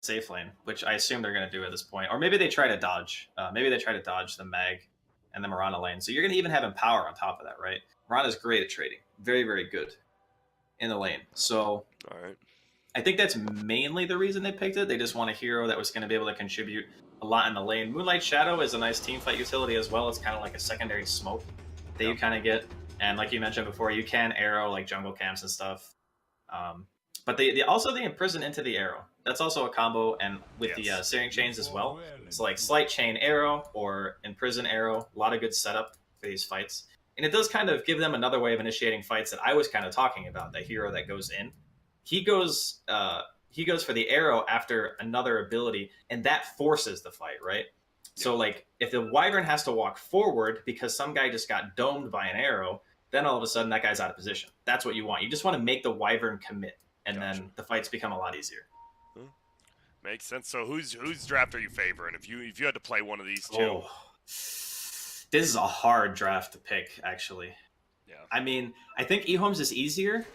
safe lane, which I assume they're going to do at this point. Or maybe they try to dodge. Maybe they try to dodge the Mag and the Mirana lane. So you're going to even have Empower on top of that, right? Mirana's great at trading. Very, very good in the lane. So All right. I think that's mainly the reason they picked it. They just want a hero that was going to be able to contribute a lot in the lane. Moonlight Shadow is a nice team fight utility as well. It's kind of like a secondary smoke that you kind of get. And like you mentioned before, you can arrow like jungle camps and stuff. But they also they imprison into the arrow. That's also a combo, and with the searing chains as well. So like slight chain arrow or imprison arrow, a lot of good setup for these fights. And it does kind of give them another way of initiating fights that I was kind of talking about. That hero that goes in, he goes for the arrow after another ability, and that forces the fight, right? So like if the Wyvern has to walk forward because some guy just got domed by an arrow, then all of a sudden that guy's out of position. That's what you want. You just want to make the Wyvern commit, and then the fights become a lot easier. Makes sense. So whose draft are you favoring? If you had to play one of these two? Oh, this is a hard draft to pick, actually. Yeah. I mean, I think EHOME's is easier,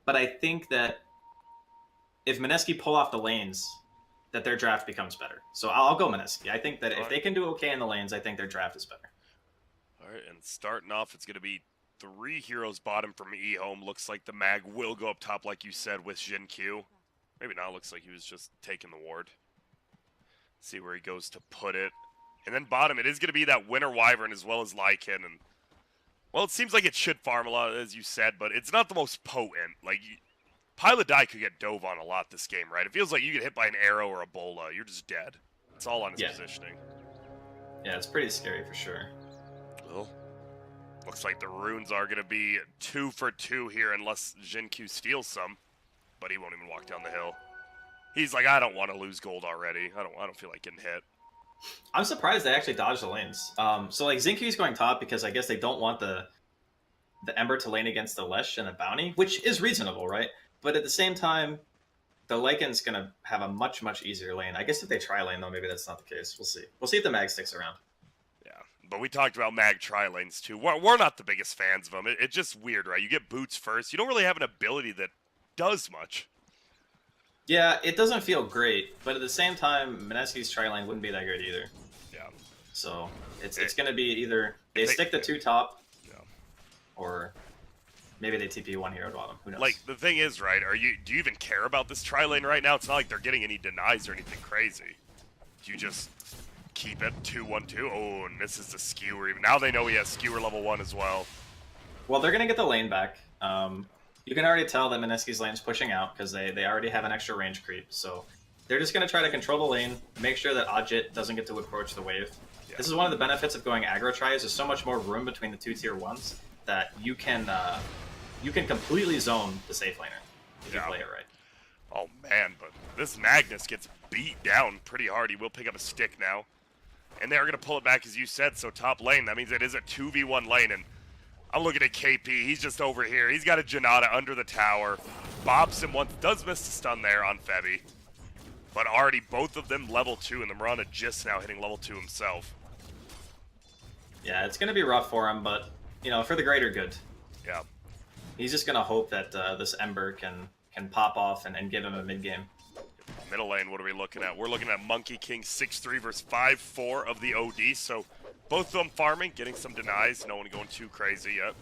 but I think that if Mineski pull off the lanes, that their draft becomes better. So I'll go Mineski. I think that if they can do okay in the lanes, I think their draft is better. All right, and starting off, it's going to be 3 heroes bottom from EHOME. Looks like the Mag will go up top, like you said, with Jin Q. Maybe not. Looks like he was just taking the ward. See where he goes to put it. And then bottom, it is going to be that Winter Wyvern as well as Lycan. And, well, it seems like it should farm a lot, as you said, but it's not the most potent. Like, Pilot Die could get dove on a lot this game, right? It feels like you get hit by an arrow or a bola. You're just dead. It's all on his positioning. Yeah, it's pretty scary for sure. Well, looks like the runes are going to be 2 for 2 here unless Jin Q steals some. But he won't even walk down the hill. He's like, I don't want to lose gold already. I don't feel like getting hit. I'm surprised they actually dodged the lanes. So like Zinky's going top because I guess they don't want the Ember to lane against the Lesh and the Bounty, which is reasonable, right? But at the same time, the Lycan's going to have a much, much easier lane. I guess if they try lane, though, maybe that's not the case. We'll see. We'll see if the Mag sticks around. Yeah, but we talked about Mag tri-lanes, too. We're not the biggest fans of them. It's just weird, right? You get boots first. You don't really have an ability that does much. Yeah, it doesn't feel great, but at the same time, Mineski's tri-lane wouldn't be that good either. Yeah. So it's going to be either they stick the 2 top, or maybe they TP 1 hero to bottom. Who knows? Like, the thing is, right, do you even care about this tri-lane right now? It's not like they're getting any denies or anything crazy. Do you just keep it 2-1-2? Oh, and this is the skewer. Even now they know he has skewer level 1 as well. Well, they're going to get the lane back. You can already tell that Mineski's lane's pushing out because they already have an extra range creep. So they're just going to try to control the lane, make sure that Ajit doesn't get to approach the wave. Yeah. This is one of the benefits of going aggro tries. There's so much more room between the 2 tier 1s that you can completely zone the safe laner if you play it right. Oh man, but this Magnus gets beat down pretty hard. He will pick up a stick now. And they're going to pull it back, as you said, so top lane. That means it is a 2v1 lane, and I'm looking at KP. He's just over here. He's got a Janata under the tower. Bobs him once. Does miss the stun there on Febby. But already both of them level 2, and the Mirana just now hitting level 2 himself. Yeah, it's going to be rough for him, but, you know, for the greater good. Yeah. He's just going to hope that this Ember can pop off and give him a mid-game. Middle lane, what are we looking at? We're looking at Monkey King 6-3 versus 5-4 of the OD, so both of them farming, getting some denies. No one going too crazy yet.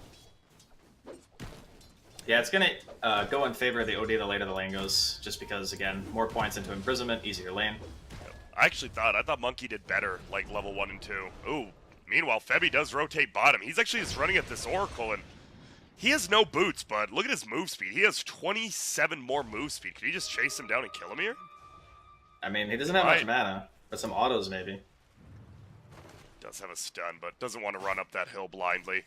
Yeah, it's going to go in favor of the OD the later the lane goes, just because, again, more points into imprisonment, easier lane. I thought Monkey did better, like level 1 and 2. Ooh, meanwhile, Febby does rotate bottom. He's actually just running at this Oracle, and he has no boots, but look at his move speed. He has 27 more move speed. Can he just chase him down and kill him here? I mean, he doesn't have much mana, but some autos maybe. Does have a stun, but doesn't want to run up that hill blindly.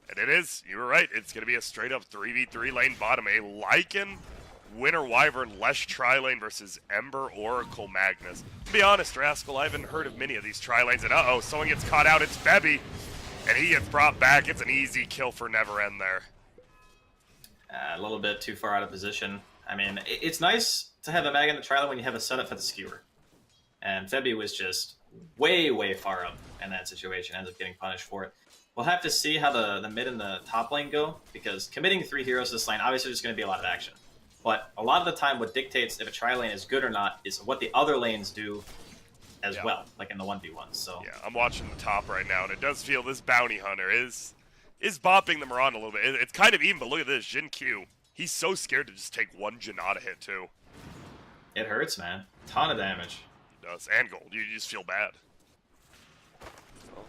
And it is, you were right, it's going to be a straight-up 3v3 lane bottom. A Lycan, Winter Wyvern, Lesh tri-lane versus Ember, Oracle, Magnus. To be honest, Rascal, I haven't heard of many of these tri-lanes, and uh-oh, someone gets caught out, it's Febby. And he gets brought back. It's an easy kill for Never End there. A little bit too far out of position. I mean, it's nice to have a mag in the tri-lane when you have a setup for the skewer. And Febby was just way, way far up in that situation, ends up getting punished for it. We'll have to see how the mid and the top lane go, because committing 3 heroes to this lane, obviously there's going to be a lot of action. But a lot of the time, what dictates if a tri-lane is good or not is what the other lanes do as well, like in the 1v1. So yeah, I'm watching the top right now, and it does feel this bounty hunter is bopping them around a little bit. It's kind of even, but look at this, Jin Q. He's so scared to just take one Janata hit too. it hurts, man. Ton of damage. He does, and gold. You just feel bad. Well,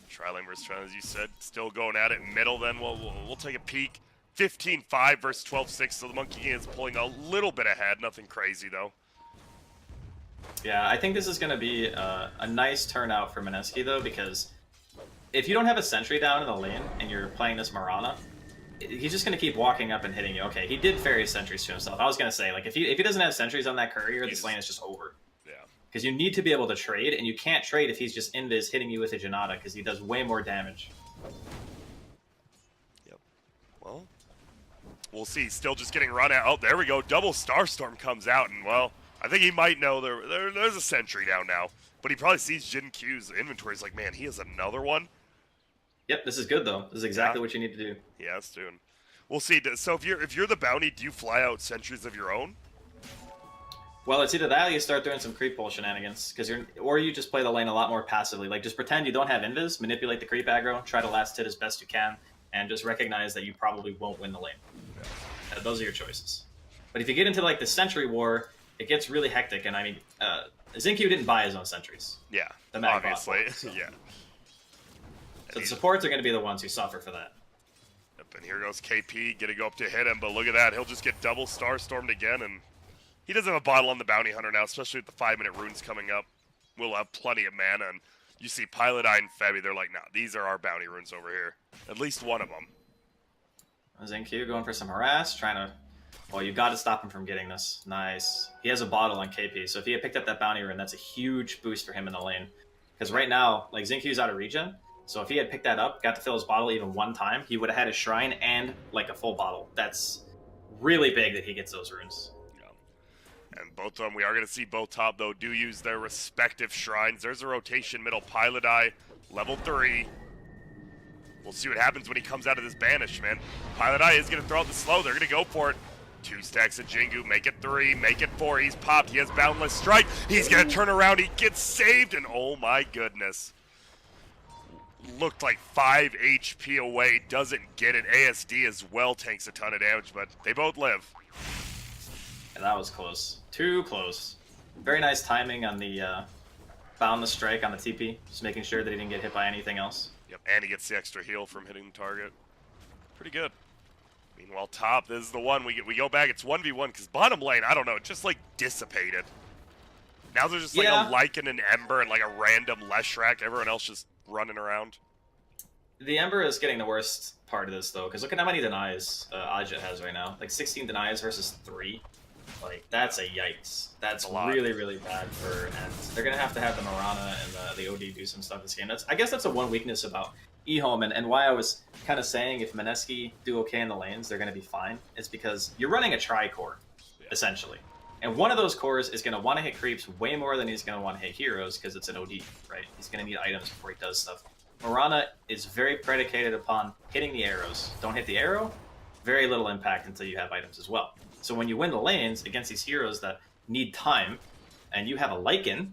tri-lane versus tri-lane, as you said, still going at it. Middle, then we'll take a peek. 15-5 versus 12-6, so the Monkey King is pulling a little bit ahead. Nothing crazy though. Yeah, I think this is going to be a nice turnout for Mineski, though, because if you don't have a sentry down in the lane and you're playing this Mirana, he's just going to keep walking up and hitting you. Okay, he did fairy sentries to himself. I was going to say, like, if he doesn't have sentries on that courier, this lane is just over. Yeah. Because you need to be able to trade, and you can't trade if he's just invis hitting you with a Janata, because he does way more damage. Yep. Well, we'll see. Still just getting run out. Oh, there we go. Double Starstorm comes out, and, well, I think he might know there's a sentry down now. But he probably sees Jin Q's inventory. He's like, man, he has another one. Yep, this is good, though. This is exactly what you need to do. Yeah, it's doing. We'll see. So if you're the bounty, do you fly out sentries of your own? Well, it's either that or you start doing some creep pull shenanigans, or you just play the lane a lot more passively. Like, just pretend you don't have invis, manipulate the creep aggro, try to last hit as best you can, and just recognize that you probably won't win the lane. Yeah. Those are your choices. But if you get into, like, the sentry war, it gets really hectic, and I mean, Xinkyu didn't buy his own sentries. Yeah, the Mag obviously, bought, so. yeah. So the supports are going to be the ones who suffer for that. Yep, and here goes KP, getting up to hit him, but look at that, he'll just get double Starstormed again, and he doesn't have a bottle on the Bounty Hunter now, especially with the 5-minute runes coming up. We'll have plenty of mana, and you see Pilot Eye and Febby, they're like, nah, these are our bounty runes over here. At least one of them. Xinkyu going for some harass, trying to... Well, you got to stop him from getting this. Nice. He has a bottle on KP, so if he had picked up that bounty rune, that's a huge boost for him in the lane. Because right now, like, Xinkyu's out of regen, so if he had picked that up, got to fill his bottle even one time, he would have had a shrine and, like, a full bottle. That's really big that he gets those runes. Yeah. And both of them, we are going to see both top, though, do use their respective shrines. There's a rotation middle. Pilot Eye, level 3. We'll see what happens when he comes out of this banish, man. Pilot Eye is going to throw out the slow. They're going to go for it. 2 stacks of Jingu, make it 3, make it 4. He's popped. He has Boundless Strike. He's going to turn around. He gets saved, and oh my goodness. Looked like 5 HP away. Doesn't get it. ASD as well tanks a ton of damage, but they both live. And that was close. Too close. Very nice timing on the Boundless Strike on the TP. Just making sure that he didn't get hit by anything else. Yep, and he gets the extra heal from hitting the target. Pretty good. Meanwhile, top, this is the one we go back. It's 1v1 because bottom lane, I don't know, it just like dissipated. Now there's just like a Lycan and Ember and like a random Leshrac. Everyone else just running around. The Ember is getting the worst part of this though, because look at how many denies Ajit has right now. Like 16 denies versus 3. Like that's a yikes. That's really, really bad for Ents. They're gonna have to have the Mirana and the OD do some stuff this game. I guess that's the one weakness about EHOME and why I was kind of saying if Mineski do okay in the lanes, they're going to be fine. It's because you're running a tri-core, essentially. And one of those cores is going to want to hit creeps way more than he's going to want to hit heroes because it's an OD, right? He's going to need items before he does stuff. Mirana is very predicated upon hitting the arrows. Don't hit the arrow, very little impact until you have items as well. So when you win the lanes against these heroes that need time, and you have a Lycan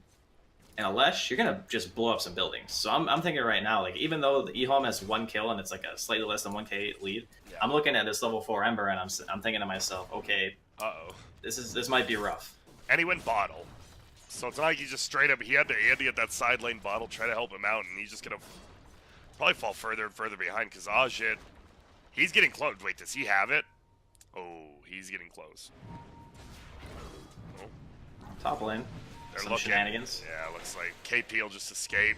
and a Lesh, you're going to just blow up some buildings. So I'm thinking right now, like, even though the EHOME has 1 kill and it's like a slightly less than 1k lead, I'm looking at this level 4 Ember and I'm thinking to myself, okay, this might be rough. And he went bottle. So it's not like he just straight up, he had to get that side lane bottle, try to help him out, and he's just going to probably fall further and further behind because Ajit, he's getting close. Wait, does he have it? Oh, he's getting close. Oh. Top lane. They're Some looking. Shenanigans. Yeah, looks like KP will just escape.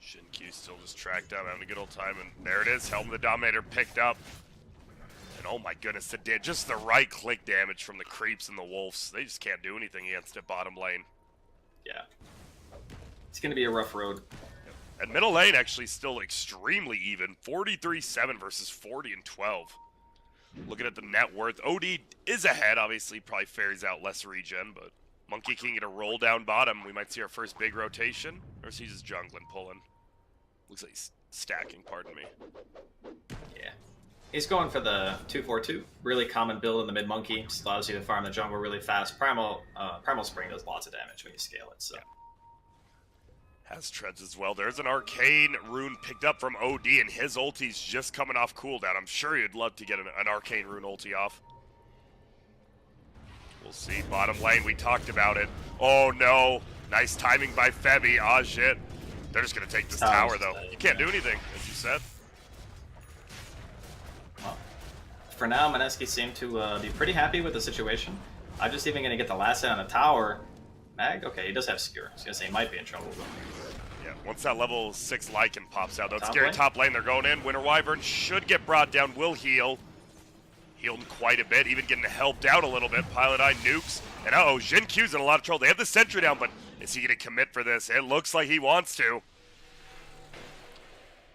Xinkyu still just tracked down, having a good old time, and there it is. Helm of the Dominator picked up. And oh my goodness, just the right click damage from the creeps and the wolves. They just can't do anything against it bottom lane. Yeah. It's going to be a rough road. And middle lane actually still extremely even. 43-7 versus 40-12. Looking at the net worth, OD is ahead. Obviously, probably ferries out less regen, but Monkey King get a roll down bottom. We might see our first big rotation, or is he just jungling, pulling? Looks like he's stacking, pardon me. Yeah. He's going for the 2-4-2. Really common build in the mid monkey. Just allows you to farm the jungle really fast. Primal Spring does lots of damage when you scale it. So. Yeah. Has treads as well. There's an arcane rune picked up from OD, and his ulti's just coming off cooldown. I'm sure he'd love to get an arcane rune ulti off. We'll see. Bottom lane, we talked about it. Oh no. Nice timing by Febby. Ah, shit. They're just going to take this tower, though. You can't do anything, as you said. Well, for now, Mineski seemed to be pretty happy with the situation. I'm just even going to get the last hit on the tower. Mag? Okay, he does have Skewer. I was going to say he might be in trouble. But... yeah, once that level 6 Lycan pops out, though, it's scary top lane. They're going in. Winter Wyvern should get brought down. Will heal. Healed quite a bit, even getting helped out a little bit. Pilot Eye nukes. And uh-oh, Jin Q's in a lot of trouble. They have the sentry down, but is he going to commit for this? It looks like he wants to.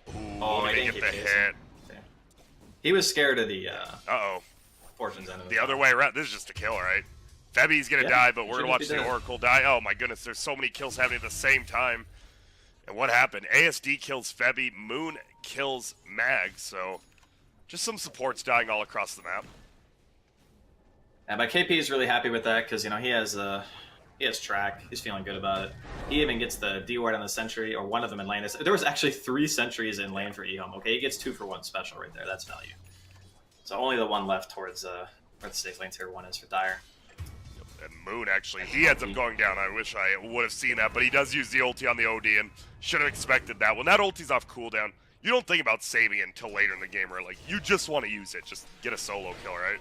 Ooh, oh, he get the hit. He was scared of the Fortune's End of the other way around. This is just a kill, right? Febby's going to die, but we're going to watch the Oracle die. Oh my goodness, there's so many kills happening at the same time. And what happened? ASD kills Febby, Moon kills Mag, so just some supports dying all across the map. And my KP is really happy with that because, you know, he has track. He's feeling good about it. He even gets the D ward on the sentry, or one of them in lane. There was actually 3 sentries in lane for EHOME. Okay, he gets 2 for 1 special right there. That's value. So only the one left towards where the safe lane tier 1 is for Dire. And Moon, actually, he ends up going down. I wish I would have seen that, but he does use the ulti on the OD, and should have expected that. When that ulti's off cooldown, you don't think about saving it until later in the game, right? Like, you just want to use it. Just get a solo kill, right?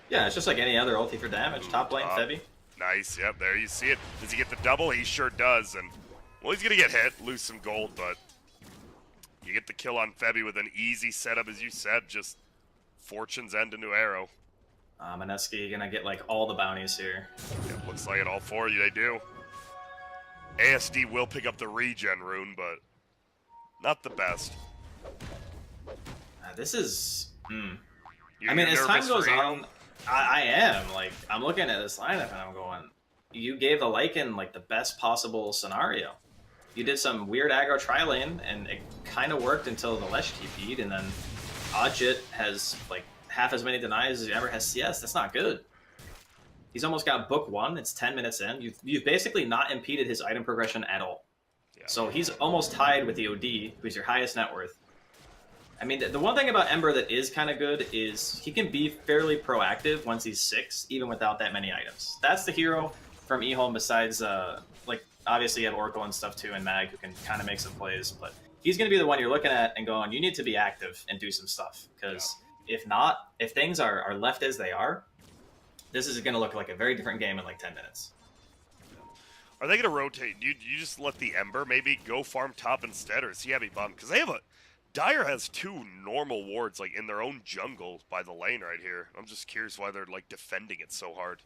Yeah, it's just like any other ulti for damage. Top lane, Febby. Nice, yep, there you see it. Does he get the double? He sure does, and, well, he's going to get hit, lose some gold, but you get the kill on Febby with an easy setup, as you said, just Fortune's End into arrow. Mineski gonna get, like, all the bounties here. Yep, looks like it all for you, they do. ASD will pick up the regen rune, but not the best. This is... I mean, as time goes on, I am. Like, I'm looking at this lineup and I'm going, you gave the Lycan, like, the best possible scenario. You did some weird aggro tri-lane, and it kind of worked until the Lesh TP'd, and then Odjit has, like, half as many denies as he ever has CS. That's not good. He's almost got book 1. It's 10 minutes in. You've basically not impeded his item progression at all. Yeah. So he's almost tied with the OD, who's your highest net worth. I mean, the one thing about Ember that is kind of good is he can be fairly proactive once he's 6, even without that many items. That's the hero from EHOME besides, like, obviously you have Oracle and stuff too, and Mag, who can kind of make some plays, but he's going to be the one you're looking at and going, you need to be active and do some stuff, because if not, if things are left as they are, this is going to look like a very different game in like 10 minutes. Are they going to rotate? You just let the Ember maybe go farm top instead, or is he heavy bottom? Because they have Dire has 2 normal wards, like, in their own jungle by the lane right here. I'm just curious why they're, like, defending it so hard.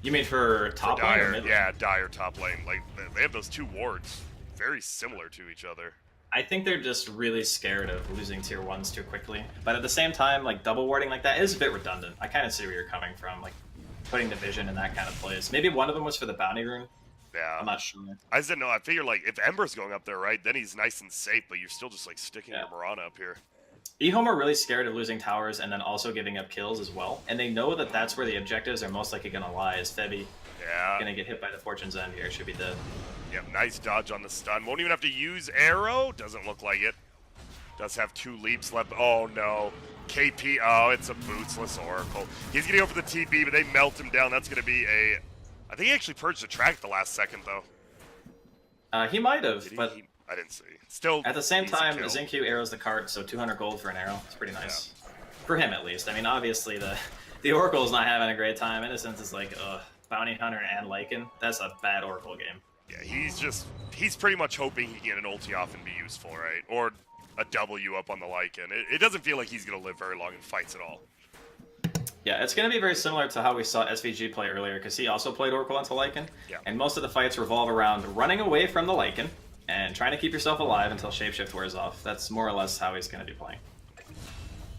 You mean for top lane or mid lane? Yeah, Dire top lane. Like, they have those 2 wards. Very similar to each other. I think they're just really scared of losing tier 1s too quickly. But at the same time, like, double warding like that is a bit redundant. I kind of see where you're coming from, like, putting the vision in that kind of place. Maybe one of them was for the bounty rune. Yeah. I'm not sure. I said no, I figure, like, if Ember's going up there, right, then he's nice and safe, but you're still just, like, sticking your Mirana up here. EHOME are really scared of losing towers and then also giving up kills as well. And they know that that's where the objectives are most likely going to lie, is Febby going to get hit by the Fortune's End here. Should be dead. Yep, nice dodge on the stun. Won't even have to use arrow. Doesn't look like it. Does have 2 leaps left. Oh, no. KP. Oh, it's a bootsless Oracle. He's going to go for the TP, but they melt him down. That's going to be a... I think he actually purged the track at the last second, though. He might have, but... I didn't see. Still, at the same time, Xingqiu arrows the cart, so 200 gold for an arrow. It's pretty nice. Yeah. For him, at least. I mean, obviously, the Oracle's not having a great time. Innocence is like, Bounty Hunter and Lycan. That's a bad Oracle game. Yeah, he's pretty much hoping he can get an ulti off and be useful, right? Or a W up on the Lycan. It doesn't feel like he's going to live very long in fights at all. Yeah, it's going to be very similar to how we saw SVG play earlier, because he also played Oracle into Lycan. Yeah. And most of the fights revolve around running away from the Lycan and trying to keep yourself alive until Shapeshift wears off. That's more or less how he's going to be playing.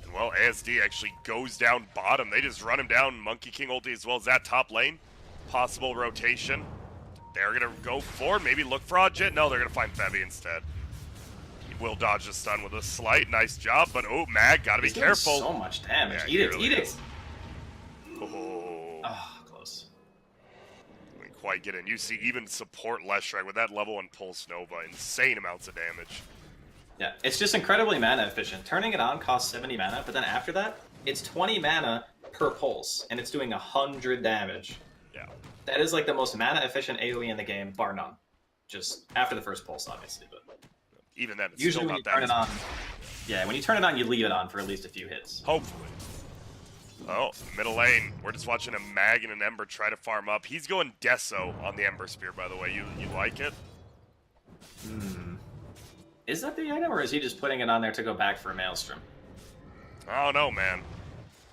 And well, ASD actually goes down bottom. They just run him down. Monkey King ulti as well as that top lane. Possible rotation. They're going to go forward, maybe look for Odjit. No, they're going to find Febby instead. Will dodge the stun with a slight. Nice job, but oh, Mag, gotta be He's doing careful. So much damage. Yeah, Eat it, really eat is. it. Oh, Close. didn't quite get in. You see, even support Leshrac with that level 1 Pulse Nova, insane amounts of damage. Yeah, it's just incredibly mana efficient. Turning it on costs 70 mana, but then after that, it's 20 mana per pulse, and it's doing 100 damage. Yeah. That is like the most mana efficient AoE in the game, bar none. Just after the first pulse, obviously, but Even then, it's usually still when not you that turn it easy. on, yeah, when you turn it on, you leave it on for at least a few hits. Hopefully. Oh, middle lane. We're just watching a Mag and an Ember try to farm up. He's going Deso on the Ember Spear, by the way. You like it? Is that the item, or is he just putting it on there to go back for a Maelstrom? I don't know, man.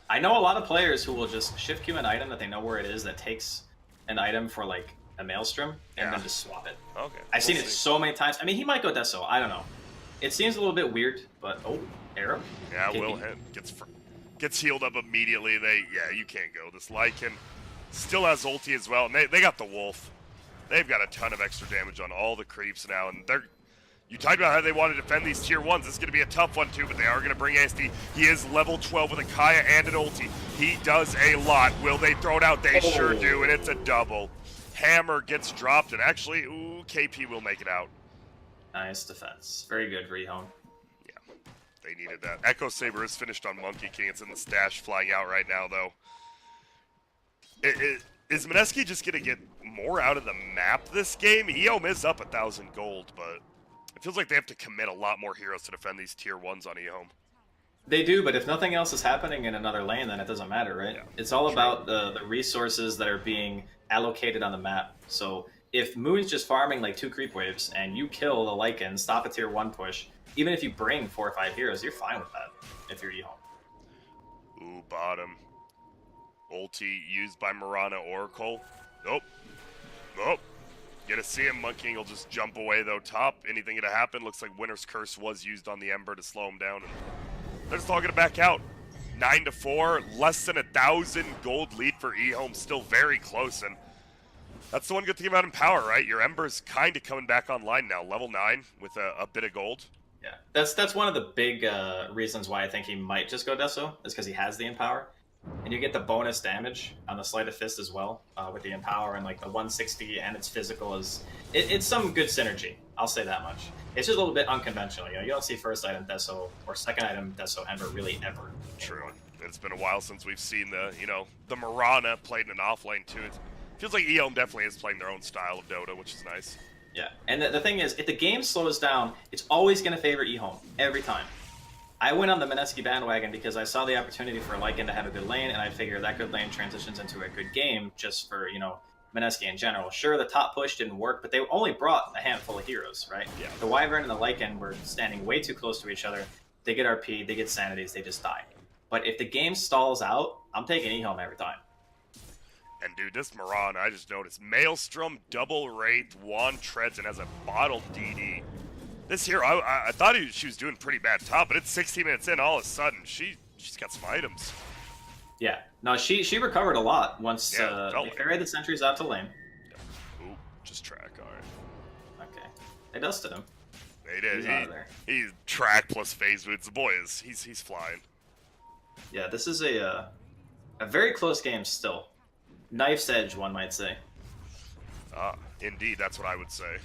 I know a lot of players who will just shift queue an item that they know where it is that takes an item for like a Maelstrom and then just swap it. Okay. I've seen it so many times. I mean, he might go Deso. I don't know. It seems a little bit weird, but arrow. Yeah, KP. will hit. Gets healed up immediately. You can't go. This Lycan still has ulti as well, and they got the Wolf. They've got a ton of extra damage on all the creeps now, and you talked about how they want to defend these tier 1s. This is going to be a tough one, too, but they are going to bring ASD. He is level 12 with a Kaya and an ulti. He does a lot. Will they throw it out? They sure do, and it's a double. Hammer gets dropped, and actually, KP will make it out. Nice defense. Very good for EHOME. Yeah, they needed that. Echo Saber is finished on Monkey King. It's in the stash, flying out right now, though. Is Mineski just going to get more out of the map this game? EHOME is up 1,000 gold, but it feels like they have to commit a lot more heroes to defend these tier 1s on EHOME. They do, but if nothing else is happening in another lane, then it doesn't matter, right? Yeah, it's all about the resources that are being allocated on the map. So if Moon's just farming like 2 creep waves and you kill the Lycan, stop a tier 1 push, even if you bring 4 or 5 heroes, you're fine with that if you're EHOME. Ooh, bottom. Ulti used by Mirana Oracle. Nope. Gonna see him. Monkey King will just jump away, though. Top. Anything gonna happen? Looks like Winter's Curse was used on the Ember to slow him down. And they're just all gonna back out. 9-4. Less than 1,000 gold lead for EHOME. Still very close. And that's the one good thing about Empower, right? Your Ember's kind of coming back online now. Level 9 with a bit of gold. Yeah, that's one of the big reasons why I think he might just go Deso, is because he has the Empower. And you get the bonus damage on the Sleight of Fist as well with the Empower, and like the 160 and its physical it's some good synergy. I'll say that much. It's just a little bit unconventional. You don't see first item Deso or second item Deso Ember really ever. True. It's been a while since we've seen the Mirana played in an offlane too. It feels like EHOME definitely is playing their own style of Dota, which is nice. Yeah, and the thing is, if the game slows down, it's always going to favor EHOME every time. I went on the Mineski bandwagon because I saw the opportunity for Lycan to have a good lane, and I figured that good lane transitions into a good game just for, Mineski in general. Sure, the top push didn't work, but they only brought a handful of heroes, right? Yeah. The Wyvern and the Lycan were standing way too close to each other. They get RP, they get sanities, they just die. But if the game stalls out, I'm taking EHOME every time. And dude, this Mirana, I just noticed. Maelstrom, double Wraith, Wand Treads, and has a bottled DD. This hero, I thought she was doing pretty bad top, but it's 16 minutes in, all of a sudden, she's got some items. Yeah. No, she recovered a lot once they ferried the sentries out to lane. Yeah. Ooh, just track, alright. Okay. They dusted him. They did. He's out of there. He's track plus phase boots. The boy he's flying. Yeah, this is a very close game still. Knife's edge, one might say. Indeed, that's what I would say.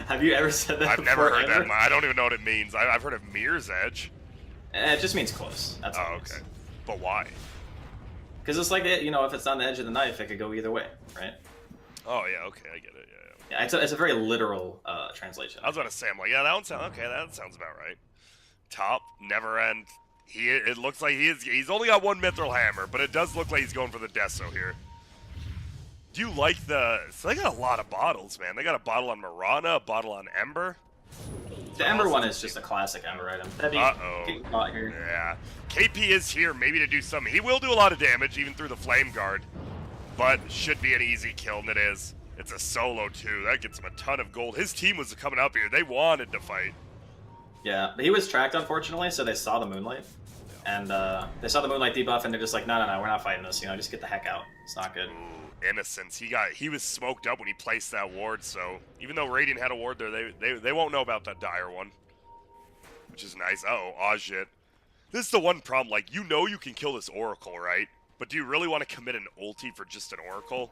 Have you ever said that? I've never heard that. I don't even know what it means. I've heard of Mirror's Edge. It just means close. That's all. Oh, okay. But why? Because it's like, if it's on the edge of the knife, it could go either way, right? Oh, yeah, okay, I get it, yeah. Yeah, it's a very literal translation. I was about to say, I'm like, yeah, that sounds about right. Top, never end. It looks like he's only got one Mithril Hammer, but it does look like he's going for the Deso here. Do you like so they got a lot of bottles, man. They got a bottle on Mirana, a bottle on Ember. The Ember one is just a classic Ember item. Getting caught here. Yeah. KP is here maybe to do something. He will do a lot of damage, even through the Flame Guard. But should be an easy kill, and it is. It's a solo, too. That gets him a ton of gold. His team was coming up here. They wanted to fight. Yeah, but he was tracked, unfortunately, so they saw the Moonlight. and they saw the Moonlight debuff, and they're just like, no, we're not fighting this. You know, just get the heck out. It's not good. Ooh, Innocence. He was smoked up when he placed that ward, so even though Radiant had a ward there, they won't know about that dire one, which is nice. Uh-oh, Ajit. This is the one problem. Like, you know you can kill this Oracle, right? But do you really want to commit an ulti for just an Oracle?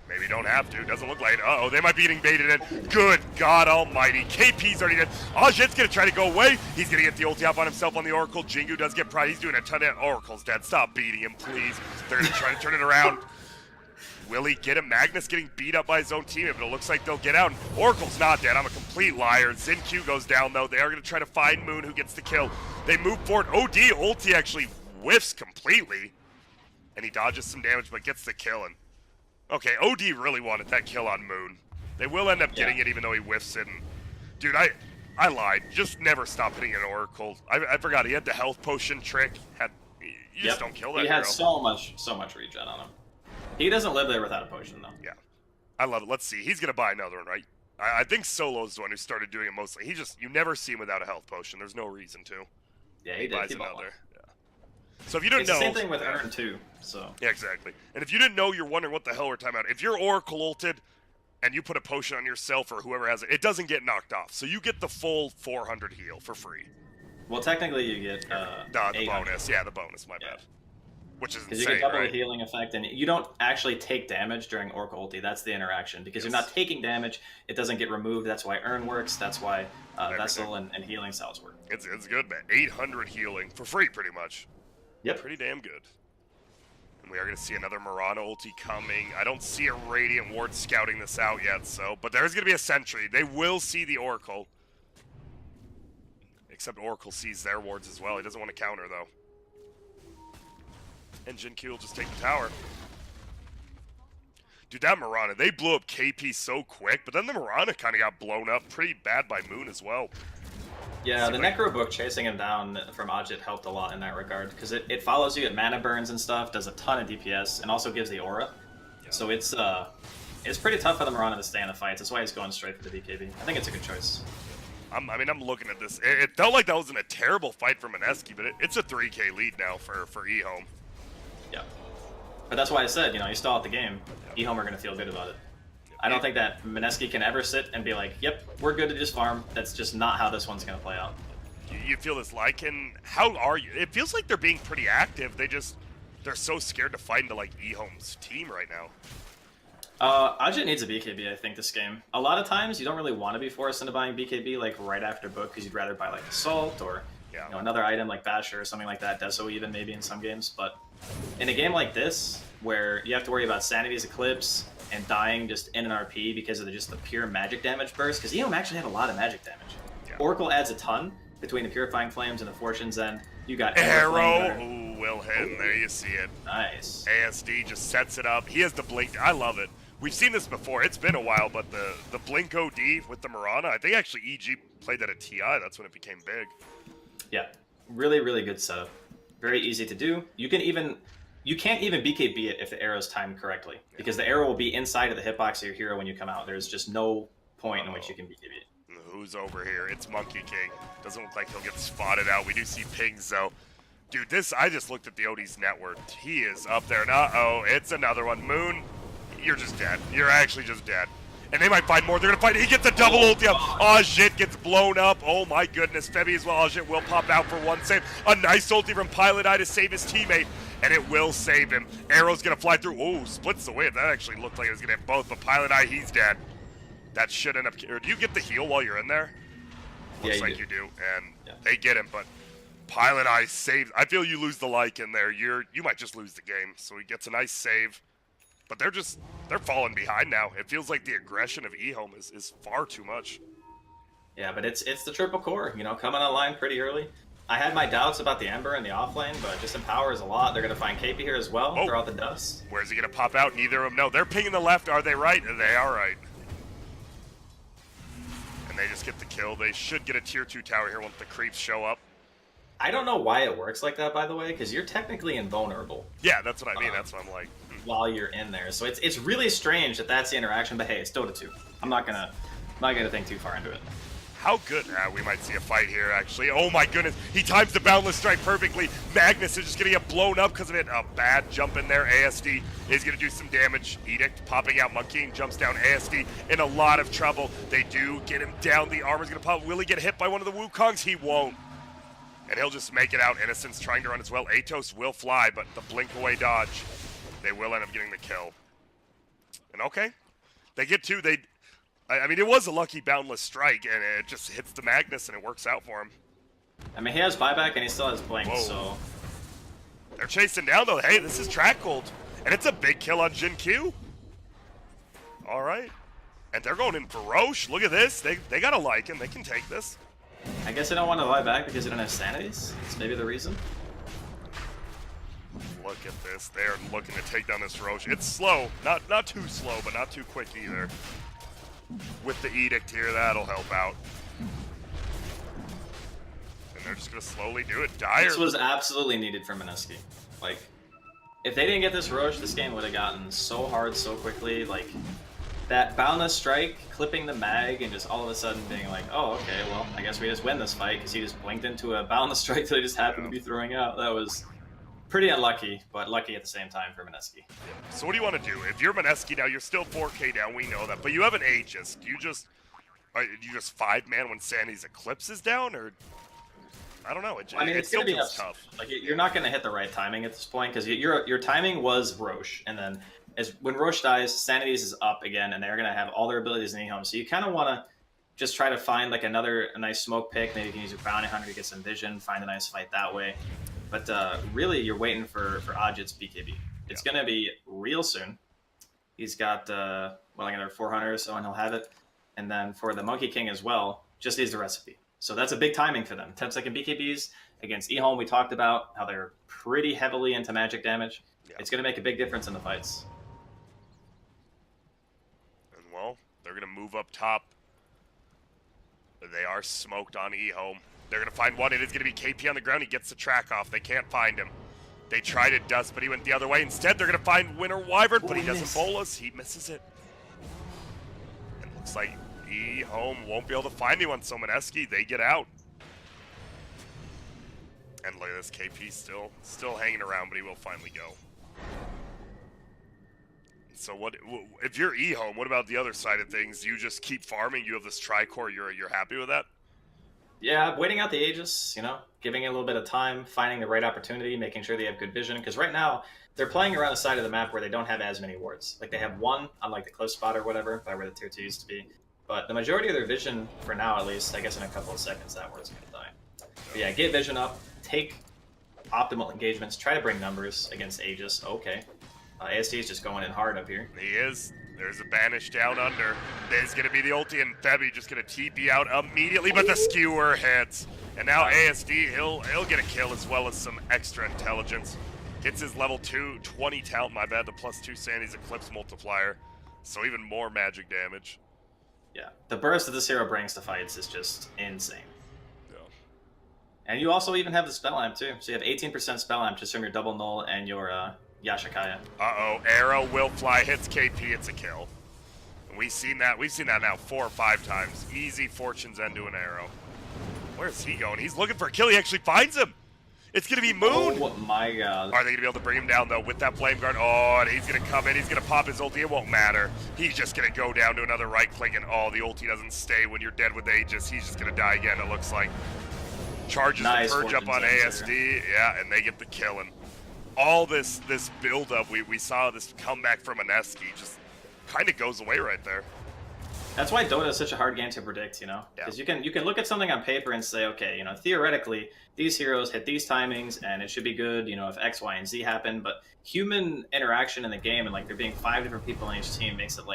Maybe you don't have to. Doesn't look like it. Uh-oh, they might be getting baited in. Good God almighty. KP's already dead. Ajit's going to try to go away. He's going to get the ulti up on himself on the Oracle. Jingu does get pride. He's doing a ton of... Oracle's dead. Stop beating him, please. They're going to try to turn it around. Will he get him? Magnus getting beat up by his own teammate, but it looks like they'll get out. Oracle's not dead. I'm a complete liar. Q goes down, though. They are going to try to find Moon, who gets the kill. They move forward. OD ulti actually whiffs completely. And he dodges some damage, but gets the kill. And okay, OD really wanted that kill on Moon. They will end up getting it, even though he whiffs it. And, dude, I lied. Just never stop hitting an Oracle. I forgot he had the health potion trick. You just don't kill that He hero. had so much regen on him. He doesn't live there without a potion, though. Yeah. I love it. Let's see. He's going to buy another one, right? I think Solo's the one who started doing it mostly. You never see him without a health potion. There's no reason to. Yeah, he buys did. another. Yeah. So if you didn't know... It's the same thing with Ern, too. So. Yeah, exactly. And if you didn't know, you're wondering what the hell we're talking about. If you're Oracle ulted and you put a potion on yourself or whoever has it, it doesn't get knocked off. So you get the full 400 heal for free. Well, technically you get the bonus. Yeah, the bonus, my bad. Which is insane, because you get double right? the healing effect, and you don't actually take damage during Oracle ulti. That's the interaction. Because you're not taking damage, it doesn't get removed. That's why Ern works. That's why Vessel and healing cells work. It's good, man. 800 healing for free, pretty much. Yep. Pretty damn good. And we are going to see another Mirana ulti coming. I don't see a Radiant Ward scouting this out yet, so... But there's going to be a Sentry. They will see the Oracle. Except Oracle sees their wards as well. He doesn't want to counter, though. And Q will just take the tower. Dude, that Mirana, they blew up KP so quick, but then the Mirana kind of got blown up pretty bad by Moon as well. Yeah, the Necro Book chasing him down from Ajit helped a lot in that regard, because it follows you at mana burns and stuff, does a ton of DPS, and also gives the aura. Yeah. So it's pretty tough for the Mirana to stay in the fights. That's why he's going straight for the BKB. I think it's a good choice. I'm looking at this. It felt like that wasn't a terrible fight for Mineski, but it's a 3K lead now for EHOME. Yeah. But that's why I said, you stall out the game, EHOME are going to feel good about it. I don't think that Mineski can ever sit and be like, yep, we're good to just farm. That's just not how this one's going to play out. You feel this like, and how are you? It feels like they're being pretty active. They're so scared to fight into, like, EHOME's team right now. Ajit needs a BKB, I think, this game. A lot of times, you don't really want to be forced into buying BKB, like, right after book, because you'd rather buy, like, Assault or another item like Basher or something like that, Deso even, maybe in some games. But in a game like this, where you have to worry about Sanity's Eclipse and dying just in an RP because of just the pure magic damage burst, because EHOME actually have a lot of magic damage. Yeah. Oracle adds a ton between the Purifying Flames and the Fortune's End. You got Arrow. Ooh, will hit. There you see it. Nice. ASD just sets it up. He has the blink. I love it. We've seen this before. It's been a while, but the blink OD with the Mirana, I think actually EG played that at TI. That's when it became big. Yeah. Really, really good setup. Very easy to do. You can't even BKB it if the arrow's timed correctly, because the arrow will be inside of the hitbox of your hero when you come out. There's just no point in which you can BKB it. Who's over here? It's Monkey King. Doesn't look like he'll get spotted out. We do see pings, though. Dude, I just looked at the OD's net worth. He is up there. And uh-oh, it's another one. Moon, you're just dead. You're actually just dead. And they might find more. They're going to fight. He gets a double ulti up. Ajit gets blown up. Oh, my goodness. Febby as well. Ajit will pop out for one save. A nice ulti from Pilot Eye to save his teammate. And it will save him. Arrow's going to fly through. Oh, splits the wave. That actually looked like it was going to hit both. But Pilot Eye, he's dead. That should end up... Or do you get the heal while you're in there? Looks like you do. And they get him. But Pilot Eye saves... I feel you lose the like in there. You might just lose the game. So he gets a nice save. But they're falling behind now. It feels like the aggression of EHOME is far too much. Yeah, but it's the triple core, coming online pretty early. I had my doubts about the Ember and the offlane, but just empowers a lot. They're going to find KP here as well, throw out the dust. Where's he going to pop out? Neither of them know. They're pinging the left. Are they right? They are right. And they just get the kill. They should get a tier 2 tower here once the creeps show up. I don't know why it works like that, by the way, because you're technically invulnerable. Yeah, that's what I mean. That's what I'm like. While you're in there, so it's really strange that that's the interaction. But hey, it's Dota 2. I'm not gonna think too far into it. How good? We might see a fight here, actually. Oh my goodness, he times the Boundless Strike perfectly. Magnus is just gonna get blown up because of it. A bad jump in there. ASD is gonna do some damage. Edict popping out Monkey and jumps down. ASD in a lot of trouble. They do get him down. The armor's gonna pop. Will he get hit by one of the Wukongs? He won't. And he'll just make it out. Innocent's trying to run as well. Atos will fly, but the blink away dodge. They will end up getting the kill. And okay, they get two. I mean, it was a lucky Boundless Strike, and it just hits the Magnus, and it works out for him. I mean, he has buyback, and he still has blink, Whoa. so... They're chasing down, though. Hey, this is track gold, and it's a big kill on Jin Q. All right. And they're going in for Roche. Look at this. They got to like him. They can take this. I guess they don't want to buy back because they don't have sanities. That's maybe the reason. Look at this. They're looking to take down this Roche. It's slow. Not too slow, but not too quick either. With the Edict here, that'll help out. And they're just going to slowly do it. Dire. This was absolutely needed for Mineski. Like, if they didn't get this Roche, this game would have gotten so hard so quickly. Like, that Boundless Strike, clipping the mag, and just all of a sudden being like, oh, okay, well, I guess we just win this fight, because he just blinked into a Boundless Strike that he just happened to be throwing out. That was pretty unlucky, but lucky at the same time for Mineski. So what do you want to do? If you're Mineski now, you're still 4K down, we know that, but you have an Aegis. Do you just 5-man when Sandy's Eclipse is down, or I don't know. I mean, it's still gonna be feels tough. Like, you're not gonna hit the right timing at this point, because your timing was Roche, and then when Roche dies, Sanity's is up again, and they're gonna have all their abilities in EHOME. So you kind of want to just try to find like a nice smoke pick. Maybe you can use your Bounty Hunter to get some vision, find a nice fight that way. But really, you're waiting for Ajit's BKB. It's going to be real soon. He's got, another 400 or so, and he'll have it. And then for the Monkey King as well, just needs the recipe. So that's a big timing for them. 10-second BKBs against EHOME, we talked about how they're pretty heavily into magic damage. Yeah. It's going to make a big difference in the fights. And, well, they're going to move up top. They are smoked on EHOME. They're going to find one. It is going to be KP on the ground. He gets the track off. They can't find him. They tried to dust, but he went the other way. Instead, they're going to find Winter Wyvern, but he doesn't bolus. He misses it. And it looks like EHOME won't be able to find anyone. So Mineski, they get out. And look at this. KP still hanging around, but he will finally go. So what if you're EHOME, what about the other side of things? You just keep farming. You have this Tricore. You're happy with that? Yeah, waiting out the Aegis, giving it a little bit of time, finding the right opportunity, making sure they have good vision. Because right now, they're playing around the side of the map where they don't have as many wards. Like, they have one on, like, the close spot or whatever, by where the tier 2 used to be. But the majority of their vision, for now at least, I guess in a couple of seconds, that ward's going to die. But yeah, get vision up, take optimal engagements, try to bring numbers against Aegis. Okay. ASD is just going in hard up here. He is. There's a banish down under. There's going to be the ulti, and Febby just going to TP out immediately, but the skewer hits. And now ASD, he'll get a kill as well as some extra intelligence. Gets his level 2, 20 talent, my bad, the +2 Sandy's Eclipse multiplier. So even more magic damage. Yeah, the burst that this hero brings to fights is just insane. Yeah. And you also even have the Spell Amp too. So you have 18% Spell Amp just from your double null and your Yashikaya. Uh-oh, arrow will fly, hits KP, it's a kill. And we've seen that now 4 or 5 times. Easy Fortune's End to an arrow. Where's he going? He's looking for a kill, he actually finds him! It's gonna be Moon! Oh my god. Are they gonna be able to bring him down though with that Flame Guard? Oh, and he's gonna come in, he's gonna pop his ulti, it won't matter. He's just gonna go down to another right click, and the ulti doesn't stay when you're dead with Aegis. He's just gonna die again, it looks like. Charges the Purge up on ASD, yeah, and they get the kill. And all this build-up, we saw this comeback from Mineski, just kind of goes away right there. That's why Dota is such a hard game to predict, Because you can look at something on paper and say, okay, theoretically, these heroes hit these timings, and it should be good, if X, Y, and Z happen, but human interaction in the game, and, there being 5 different people on each team makes it,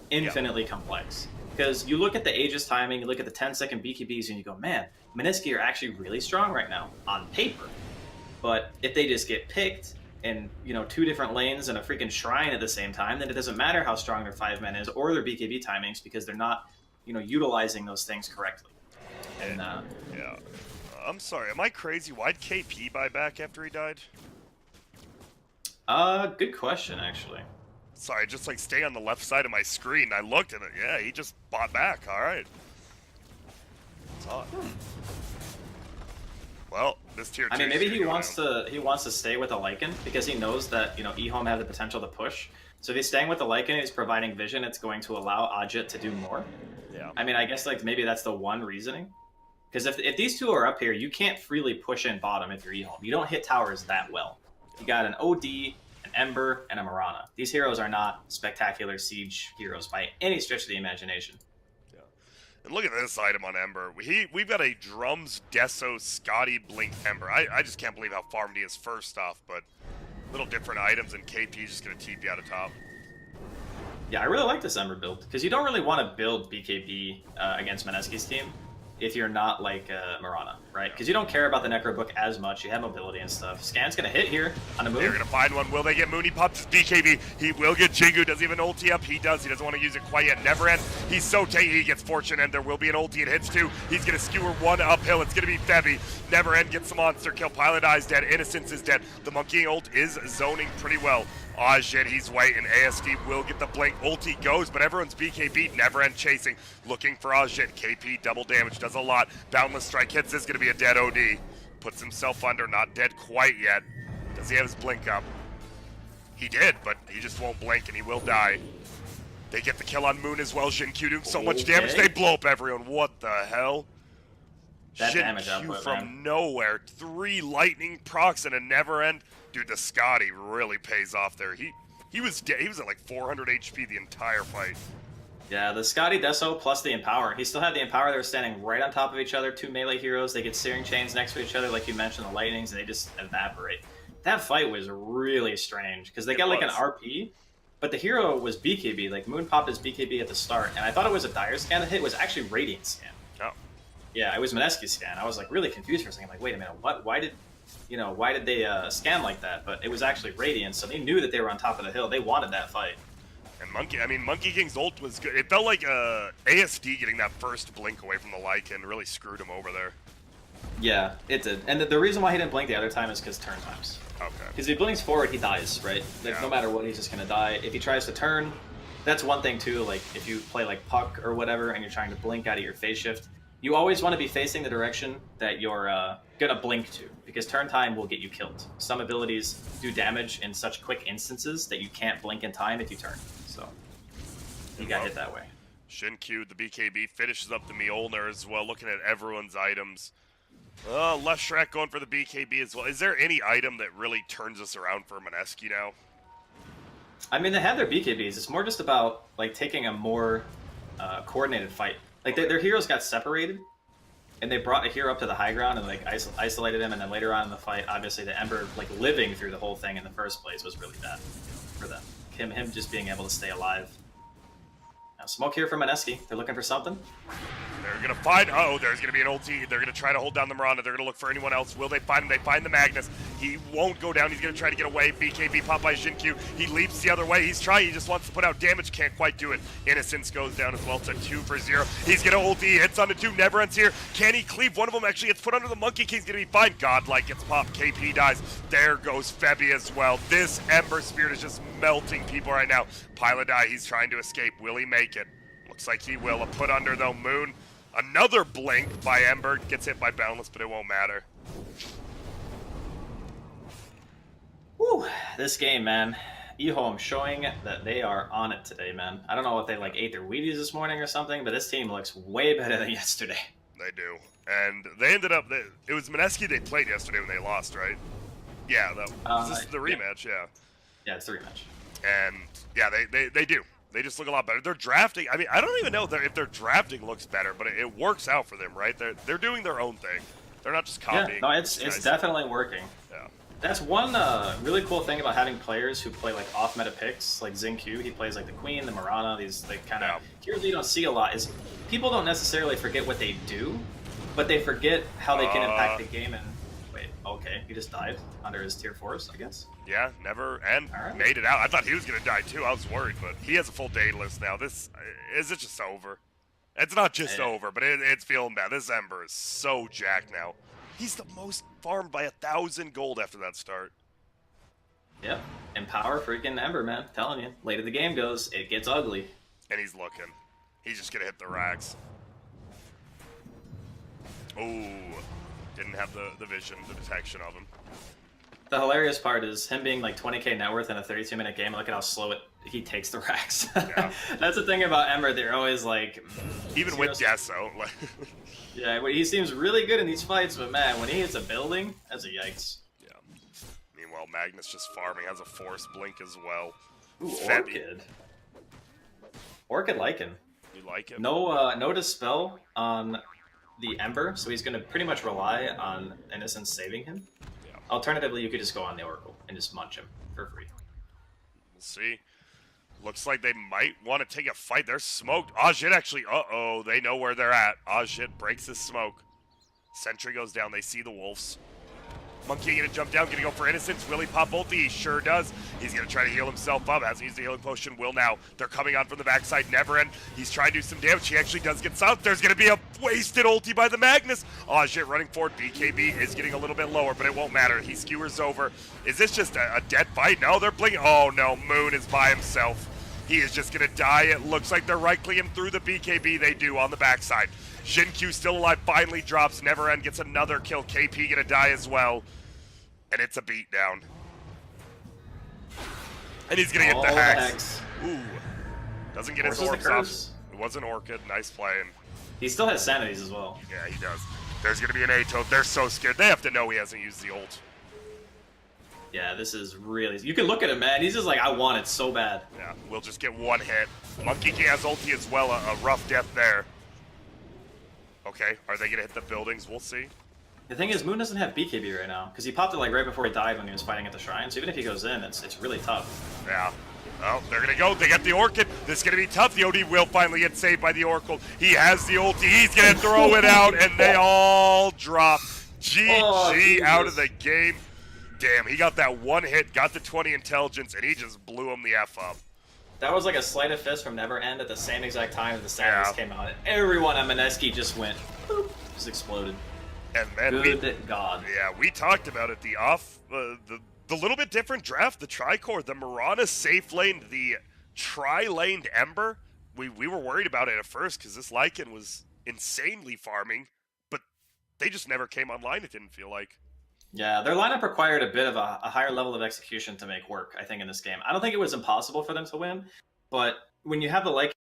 infinitely complex. Because you look at the Aegis timing, you look at the 10-second BKBs, and you go, man, Mineski are actually really strong right now, on paper. But if they just get picked in, 2 different lanes and a freaking shrine at the same time, then it doesn't matter how strong their 5-man is or their BKB timings because they're not, utilizing those things correctly. And yeah. I'm sorry, am I crazy? Why'd KP buy back after he died? Good question, actually. Sorry, just stay on the left side of my screen. I looked at it. Yeah, he just bought back. All right. odd. Well, this tier 2. I mean, maybe he wants to stay with the Lycan because he knows that, you know, EHOME have the potential to push. So if he's staying with the Lycan, he's providing vision. It's going to allow Ajit to do more. Yeah. I mean, I guess like maybe that's the one reasoning. Because if these two are up here, you can't freely push in bottom if you're EHOME. You don't hit towers that well. You got an OD, an Ember, and a Mirana. These heroes are not spectacular siege heroes by any stretch of the imagination. Yeah. And look at this item on Ember. We've got a Drums, Deso, Scotty, Blink, Ember. I just can't believe how farmed he is first off, but little different items, and KP is just going to TP out of top. Yeah, I really like this Ember build, because you don't really want to build BKB against Mineski's team if you're not like Mirana, right? Because you don't care about the Necro Book as much. You have mobility and stuff. Scan's going to hit here on a move. They're going to find one. Will they get Moon? He pops his BKB. He will get Jingu. Does he have an ulti up? He does. He doesn't want to use it quite yet. Never End. He's so tanky. He gets Fortune, and there will be an ulti. It hits 2. He's going to skewer 1 uphill. It's going to be Febby. Never End gets the monster kill. Pilot Eye's dead. Innocence is dead. The Monkey ult is zoning pretty well. Ajit, he's waiting. ASD will get the blink. Ulti goes, but everyone's BKB. Never End chasing. Looking for Ajit. KP double damage. Does a lot. Boundless strike hits. This is going to be a dead OD. Puts himself under. Not dead quite yet. Does he have his blink up? He did, but he just won't blink and he will die. They get the kill on Moon as well. Jinq doing so much damage. They blow up everyone. What the hell? That damage output, from man. nowhere. 3 lightning procs and a Never End. Dude, the Scotty really pays off there. He was dead. He was at like 400 HP the entire fight. Yeah, the Scotty Deso plus the Empower. He still had the Empower. They were standing right on top of each other. 2 melee heroes. They get Searing Chains next to each other, like you mentioned, the Lightnings, and they just evaporate. That fight was really strange because they got like an RP, but the hero was BKB. Like Moon popped his BKB at the start, and I thought it was a Dire scan to hit. It was actually Radiant scan. Oh. Yeah, it was Mineski scan. I was like really confused for a second. Like, wait a minute, what? Why did they scan like that? But it was actually Radiant, so they knew that they were on top of the hill. They wanted that fight. And Monkey King's ult was good. It felt like ASD getting that first blink away from the Lycan really screwed him over there. Yeah, it did. And the reason why he didn't blink the other time is because turn times. Okay. Because if he blinks forward, he dies, right? Like, Yeah. no matter what, he's just going to die. If he tries to turn, that's one thing too. Like, if you play like Puck or whatever and you're trying to blink out of your phase shift, you always want to be facing the direction that you're going to blink to, because turn time will get you killed. Some abilities do damage in such quick instances that you can't blink in time if you turn. So, you got hit that way. Jinq, the BKB, finishes up the Mjolnir as well, looking at everyone's items. Left Shrek going for the BKB as well. Is there any item that really turns us around for Mineski now? I mean, they have their BKBs. It's more just about like taking a more coordinated fight. Like their heroes got separated, and they brought a hero up to the high ground and like isolated him. And then later on in the fight, obviously the Ember like living through the whole thing in the first place was really bad for them. Him just being able to stay alive. Now smoke here for Mineski. They're looking for something. They're going to find... Oh, there's going to be an ulti. They're going to try to hold down the Miranda. They're going to look for anyone else. Will they find him? They find the Magnus. He won't go down. He's going to try to get away. BKB popped by Jinq. He leaps the other way. He's trying. He just wants to put out damage. Can't quite do it. Innocence goes down as well. It's a 2 for 0. He's going to ulti. Hits on the 2. Never Ends here. Can he cleave? One of them actually gets put under the Monkey King's going to be fine. Godlike gets popped. KP dies. There goes Febby as well. This Ember Spirit is just melting people right now. Pilot Eye, he's trying to escape. Will he make it? Looks like he will. A put under though. Moon. Another blink by Ember. Gets hit by Boundless, but it won't matter. Whew, this game, man. EHOME showing that they are on it today, man. I don't know if they like ate their Wheaties this morning or something, but this team looks way better than yesterday. They do. And they ended up... It was Mineski they played yesterday when they lost, right? Yeah, this is the rematch, yeah. Yeah, it's the rematch. And, yeah, they do. They just look a lot better. They're drafting. I mean, I don't even know if their drafting looks better, but it works out for them, right? They're doing their own thing. They're not just copying. Yeah, no, it's definitely working. Yeah. That's one really cool thing about having players who play like off-meta picks, like Jinq. He plays like the Queen, the Mirana, these like kind of heroes you don't see a lot. Is people don't necessarily forget what they do, but they forget how they can impact the game. And wait, okay, he just died under his tier 4s, I guess. Yeah, never and made it out. I thought he was gonna die too. I was worried, but he has a full day list now. This is it just over? It's not just over, but it's feeling bad. This Ember is so jacked now. He's the most farmed by 1,000 gold after that start. Yep, Empower freaking Ember, man. I'm telling you, later the game goes, it gets ugly. And he's looking. He's just gonna hit the racks. Oh, didn't have the vision, the detection of him. The hilarious part is him being like 20k net worth in a 32-minute game. Look at how slow he takes the racks. Yeah. That's the thing about Ember. They're always like, even with Deso. Yeah, he seems really good in these fights, but man, when he hits a building, that's a yikes. Yeah. Meanwhile, Magnus just farming, has a force blink as well. Ooh, Orchid. Orchid Lycan. You like him? No dispel on the Ember, so he's gonna pretty much rely on Innocence saving him. Yeah. Alternatively, you could just go on the Oracle and just munch him for free. We'll see. Looks like they might want to take a fight. They're smoked. Ajit actually, uh-oh, they know where they're at. Ajit breaks his smoke. Sentry goes down. They see the wolves. Monkey gonna jump down, gonna go for Innocence. Will he pop ulti? He sure does. He's gonna try to heal himself up. Hasn't used the healing potion. Will now. They're coming on from the backside. Neverend. He's trying to do some damage. He actually does get south. There's gonna be a wasted ulti by the Magnus. Ajit running forward. BKB is getting a little bit lower, but it won't matter. He skewers over. Is this just a dead fight? No, they're blinking. Oh no, Moon is by himself. He is just gonna die. It looks like they're right-clicking him through the BKB. They do on the backside. Jin-Q still alive. Finally drops. Neverend gets another kill. KP gonna die as well. And it's a beatdown. And he's gonna get the Hex. Ooh. Doesn't get his orbs off. It was an Orchid. Nice play. And he still has sanities as well. yeah, he does. There's gonna be an A-Toad. They're so scared. They have to know he hasn't used the ult. Yeah, this is really... You can look at him, man. He's just like, I want it so bad. Yeah, we'll just get one hit. Monkey King has ulti as well. A rough death there. Okay, are they gonna hit the buildings? We'll see. The thing is, Moon doesn't have BKB right now, because he popped it like right before he died when he was fighting at the shrine, so even if he goes in, it's really tough. Yeah. Oh, they're gonna go. They get the Orchid. This is gonna be tough. The OD will finally get saved by the Oracle. He has the ulti. He's gonna throw it out, and they all drop. GG out of the game. Damn, he got that one hit, got the 20 intelligence, and he just blew him the F up. That was like a sleight of fist from Neverend at the same exact time as the Saturdays came out. And everyone on Mineski just went, boop, just exploded. And man, Good God. Yeah, we talked about it. The little bit different draft, the Tricore, the Mirana safe laned, the tri-laned Ember. We were worried about it at first because this Lycan was insanely farming, but they just never came online, it didn't feel like. Yeah, their lineup required a bit of a higher level of execution to make work, I think, in this game. I don't think it was impossible for them to win, but when you have the Lycan